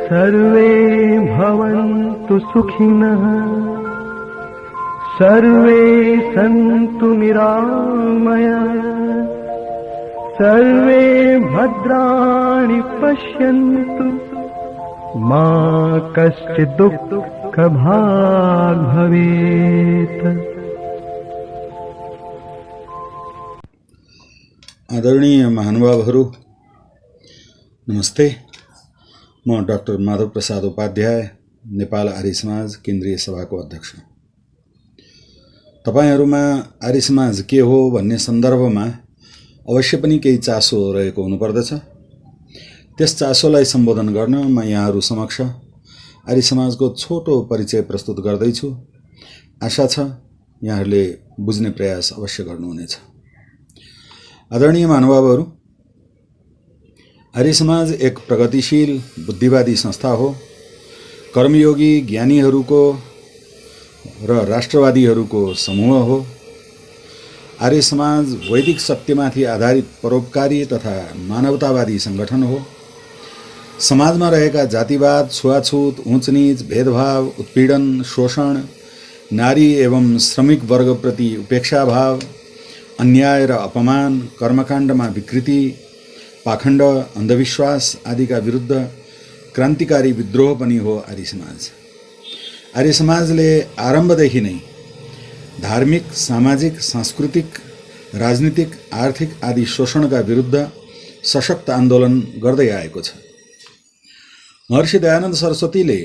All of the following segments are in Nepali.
सर्वे भवन्तु सुखिनः सर्वे सन्तु निरामयाः सर्वे भद्राणि पश्यन्तु मा कश्चित् दुःखभाग् भवेत्। आदरणीय महानुभावहरू नमस्ते। म डाक्टर माधव प्रसाद उपाध्याय, नेपाल आर्य समाज केन्द्रीय सभाको अध्यक्ष। तपाईहरुमा आर्य समाज के हो भन्ने सन्दर्भमा अवश्य पनि केही चासो रहेको हुनुपर्दछ। त्यस चासोलाई सम्बोधन गर्न म यहाँहरु समक्ष आर्य समाजको छोटो परिचय प्रस्तुत गर्दैछु। आशा छ यहाँहरुले बुझ्ने प्रयास अवश्य गर्नुहुनेछ। आदरणीय महानुभावहरू, आर्य समाज एक प्रगतिशील बुद्धिवादी संस्था हो। कर्मयोगी ज्ञानीहरूको र राष्ट्रवादीहरूको समूह हो। आर्य समाज वैदिक सत्यमाथि आधारित परोपकारी तथा मानवतावादी संगठन हो। समाजमा रहेका जातिवाद, छुवाछुत, उच्चनीच, भेदभाव, उत्पीडन, शोषण, नारी एवं श्रमिक वर्गप्रति उपेक्षाभाव, अन्याय र अपमान, कर्मकाण्डमा विकृति, पाखण्ड, अन्धविश्वास आदिका विरुद्ध क्रान्तिकारी विद्रोह पनि हो आर्य समाज। आर्य समाजले आरम्भदेखि नै धार्मिक, सामाजिक, सांस्कृतिक, राजनीतिक, आर्थिक आदि शोषणका विरुद्ध सशक्त आन्दोलन गर्दै आएको छ। महर्षि दयानन्द सरस्वतीले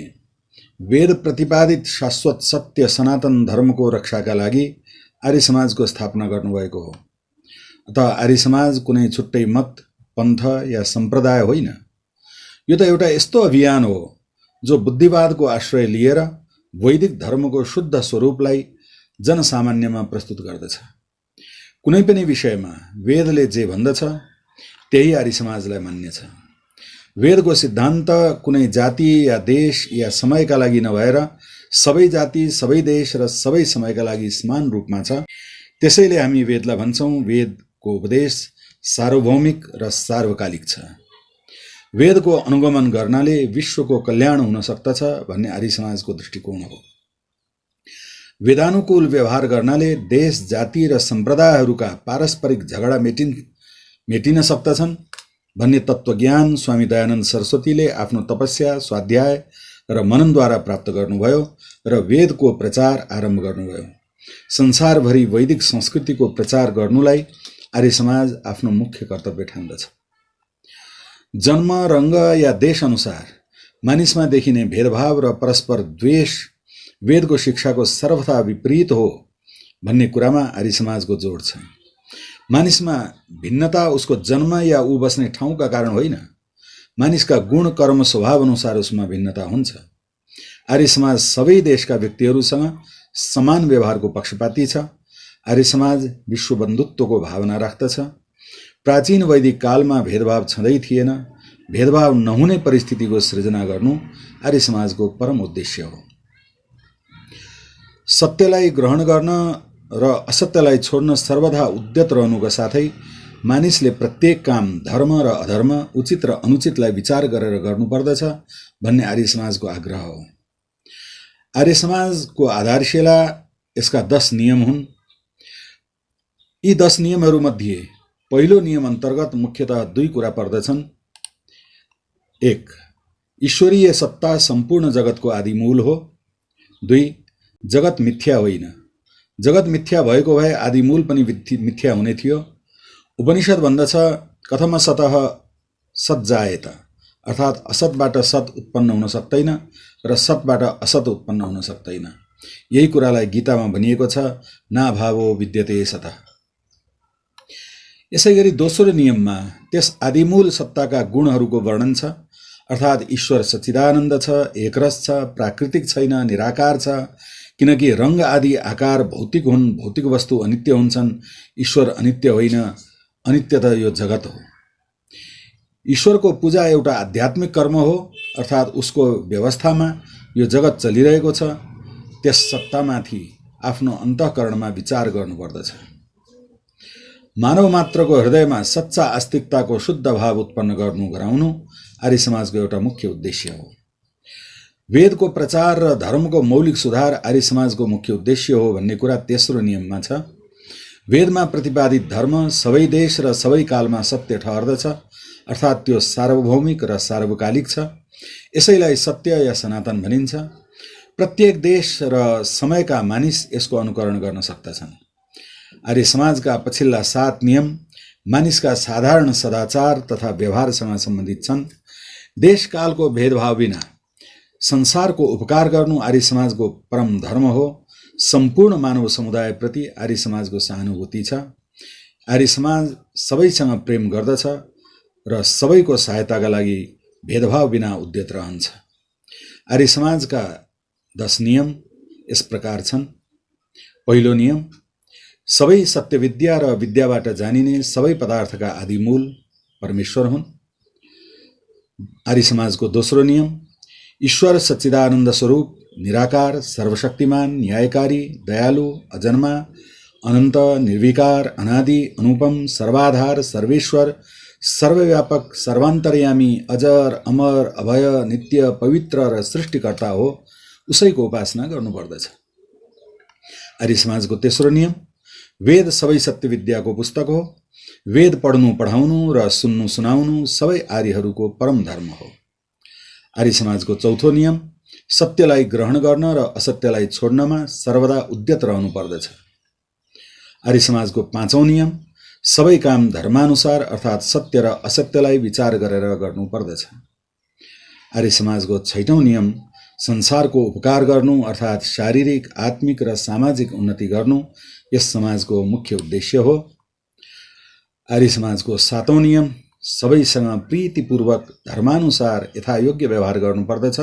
वेद प्रतिपादित शाश्वत सत्य सनातन धर्मको रक्षाका लागि आर्य समाजको स्थापना गर्नुभएको हो। अतः आर्य समाज कुनै छुट्टै मत, पन्थ या सम्प्रदाय होइन। यो त एउटा यस्तो अभियान हो जो बुद्धिवादको आश्रय लिएर वैदिक धर्मको शुद्ध स्वरूपलाई जनसामान्यमा प्रस्तुत गर्दछ। कुनै पनि विषयमा वेदले जे भन्दछ त्यही आर्य समाजलाई मान्य छ। वेदको सिद्धान्त कुनै जाति या देश या समयका लागि नभएर सबै जाति, सबै देश र सबै समयका लागि समान रूपमा छ। त्यसैले हामी वेदलाई भन्छौं वेदको उपदेश सार्वभौमिक र सार्वकालिक छ। वेदको अनुगमन गर्नाले विश्वको कल्याण हुन सक्दछ भन्ने आर्य समाजको दृष्टिकोण हो। वेदानुकूल व्यवहार गर्नाले देश, जाति र सम्प्रदायहरूका पारस्परिक झगडा मेटिन सक्दछन् भन्ने तत्त्वज्ञान स्वामी दयानन्द सरस्वतीले आफ्नो तपस्या, स्वाध्याय र मननद्वारा प्राप्त गर्नुभयो र वेदको प्रचार आरम्भ गर्नुभयो। संसारभरि वैदिक संस्कृतिको प्रचार गर्नुलाई आर्य समाज आफ्नो मुख्य कर्तव्य ठान्दछ। जन्म, रंग या देश अनुसार मानिसमा देखिने भेदभाव र परस्पर द्वेष वेदको शिक्षाको सर्वथा विपरीत हो भन्ने कुरामा आर्य समाजको जोड छ। मानिसमा भिन्नता उसको जन्म या ऊ बस्ने ठाउँका कारण होइन। मानिसका गुण, कर्म, स्वभाव अनुसार उसमा भिन्नता हुन्छ। आर्य समाज सबै देशका व्यक्तिहरूसँग समान व्यवहारको पक्षपाती छ। आर्य समाज विश्व बन्धुत्वको भावना राख्दछ। प्राचीन वैदिक कालमा भेदभाव छँदै थिएन। भेदभाव नहुने परिस्थितिको सृजना गर्नु आर्य समाजको परम उद्देश्य हो। सत्यलाई ग्रहण गर्न र असत्यलाई छोड्न सर्वदा उद्यत रहनुका साथै मानिसले प्रत्येक काम धर्म र अधर्म, उचित र अनुचितलाई विचार गरेर गर्नुपर्दछ भन्ने आर्य समाजको आग्रह हो। आर्य समाजको आधारशिला यसका 10 नियम हुन्। यी 10 नियमहरूमध्ये पहिलो नियम अन्तर्गत मुख्यतः 2 कुरा पर्दछन्। 1. ईश्वरीय सत्ता सम्पूर्ण जगतको आदिमूल हो। 2. जगत मिथ्या होइन। जगत मिथ्या भएको भए आदिमूल पनि मिथ्या हुने थियो। उपनिषद भन्दछ कथमसतः सज्जायत, अर्थात् असतबाट सत उत्पन्न हुन सक्दैन र सतबाट असत उत्पन्न हुन सक्दैन। यही कुरालाई गीतामा भनिएको छ, नाभावो विद्यते सतः। यसैगरी दोस्रो नियममा त्यस आदिमूल सत्ताका गुणहरूको वर्णन छ, अर्थात् ईश्वर सच्चिदानन्द छ, एकरस छ, प्राकृतिक छैन, निराकार छ। किनकि रंग आदि आकार भौतिक हुन्, भौतिक वस्तु अनित्य हुन्छन्। ईश्वर अनित्य होइन, अनित्य त यो जगत हो। ईश्वरको पूजा एउटा आध्यात्मिक कर्म हो, अर्थात् उसको व्यवस्थामा यो जगत चलिरहेको छ। त्यस सत्तामाथि आफ्नो अन्तःकरणमा विचार गर्नुपर्दछ। मानव मात्रको हृदयमा सच्चा आस्तिकताको शुद्ध भाव उत्पन्न गराउनु आर्य समाजको एउटा मुख्य उद्देश्य हो। वेदको प्रचार र धर्मको मौलिक सुधार आर्य समाजको मुख्य उद्देश्य हो भन्ने कुरा तेस्रो नियममा छ। वेदमा प्रतिपादित धर्म सबै देश र सबै कालमा सत्य ठहर्दछ, अर्थात् त्यो सार्वभौमिक र सार्वकालिक छ। यसैलाई सत्य या सनातन भनिन्छ। प्रत्येक देश र समयका मानिस यसको अनुकरण गर्न सक्दछन्। आर्य समाजका पछिल्ला 7 नियम मानिसका साधारण सदाचार तथा व्यवहारसँग सम्बन्धित छन्। देशकालको भेदभाव बिना संसारको उपकार गर्नु आर्य समाजको परम धर्म हो। सम्पूर्ण मानव समुदायप्रति आर्य समाजको सहानुभूति छ। आर्य समाज सबैसँग प्रेम गर्दछ र सबैको सहायताका लागि भेदभाव बिना उद्यत रहन्छ। आर्य समाजका 10 नियम यस प्रकार छन्। पहिलो नियम, सबै सत्यविद्या र विद्याबाट जानिने सबै पदार्थका आदिमूल परमेश्वर हुन्। आर्य समाजको दोस्रो नियम, ईश्वर सच्चिदानन्द स्वरूप, निराकार, सर्वशक्तिमान, न्यायकारी, दयालु, अजन्मा, अनन्त, निर्विकार, अनादि, अनुपम, सर्वाधार, सर्वेश्वर, सर्वव्यापक, सर्वान्तर्यामी, अजर, अमर, अभय, नित्य, पवित्र र सृष्टिकर्ता हो, उसैको उपासना गर्नुपर्दछ। आर्य समाजको तेस्रो नियम, वेद सबै सत्य विद्याको पुस्तक हो। वेद पढ्नु पढाउनु र सुन्नु सुनाउनु सबै आर्यहरूको परम धर्म हो। आर्य समाजको चौथो नियम, सत्यलाई ग्रहण गर्न र असत्यलाई छोड्नमा सर्वदा उद्यत रहनु पर्दछ। आर्य समाजको पाँचौं नियम, सबै काम धर्मानुसार अर्थात् सत्य र असत्यलाई विचार गरेर गर्नु पर्दछ। आर्य समाजको छैटौं नियम, संसारको उपकार गर्नु अर्थात् शारीरिक, आत्मिक र सामाजिक उन्नति गर्नु यस समाजको मुख्य उद्देश्य हो। आर्य समाजको सातौं नियम, सबैसँग प्रीतिपूर्वक धर्मानुसार यथायोग्य व्यवहार गर्नुपर्दछ।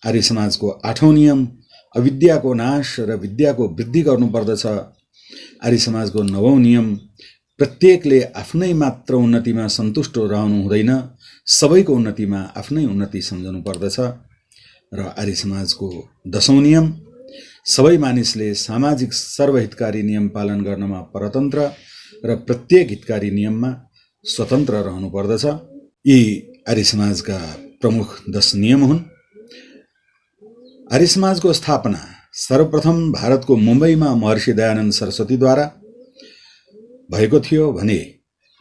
आर्य समाजको आठौं नियम, अविद्याको नाश र विद्याको वृद्धि गर्नुपर्दछ। आर्य समाजको नवौं नियम, प्रत्येकले आफ्नै मात्र उन्नतिमा सन्तुष्ट रहनु हुँदैन, सबैको उन्नतिमा आफ्नै उन्नति सम्झनु पर्दछ। र आर्य समाजको 10औं नियम, सबै मानिसले सामाजिक सर्वहितकारी नियम पालन गर्नमा परतन्त्र र प्रत्येक हितकारी नियममा स्वतन्त्र रहनु पर्दछ। यी आर्य समाजका प्रमुख 10 नियम हुन्। आर्य समाजको स्थापना सर्वप्रथम भारतको मुम्बईमा महर्षि दयानन्द सरस्वतीद्वारा भएको थियो भने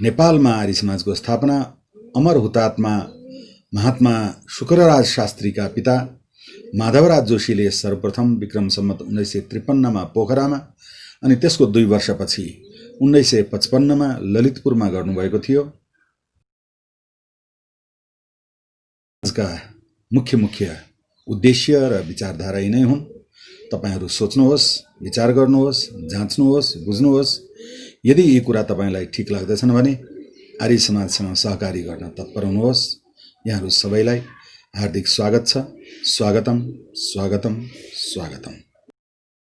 नेपालमा आर्य समाजको स्थापना अमर हुतात्मा महात्मा शुक्रराज शास्त्रीका पिता माधवराज जोशीले सर्वप्रथम विक्रम सम्वत 1953 पोखरामा अनि त्यसको 2 वर्षपछि 1955 ललितपुरमा गर्नुभएको थियो। आजका मुख्य उद्देश्य र विचारधारा यिनै हुन्। तपाईहरू सोच्नुहोस्, विचार गर्नुहोस्, जाँच्नुहोस्, बुझ्नुहोस्। यदि यी कुरा तपाईलाई ठिक लाग्दछन् भने आर्य समाजसँग सहकारी गर्न तत्पर हुनुहोस्। यहाँहरू सबैलाई हार्दिक स्वागत छ। स्वागतम स्वागतम स्वागतम।